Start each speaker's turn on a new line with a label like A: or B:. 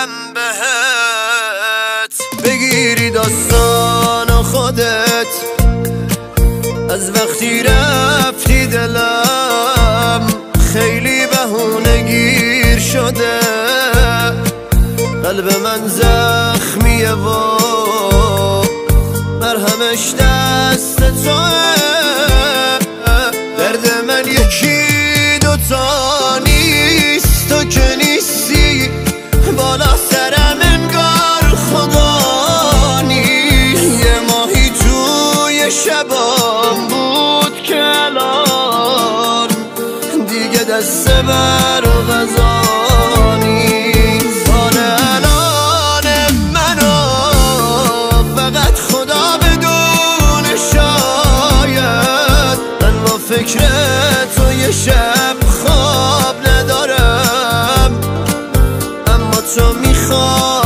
A: دلم بهت بگیری داستان خودت از وقتی رفتی دلم خیلی بهونه گیر شده قلب من زخمیه و مرهمش دست توه درد من یکی دوتا نیست تو که نیستی بالا سرم انگار خدا نیست یه ماهی توی شبام بود که الان دیگه دست بر غذا نیست حال الان منو فقط خدا بدون شاید من با فکر تو یه شب خواب ندارم اما تو میخوای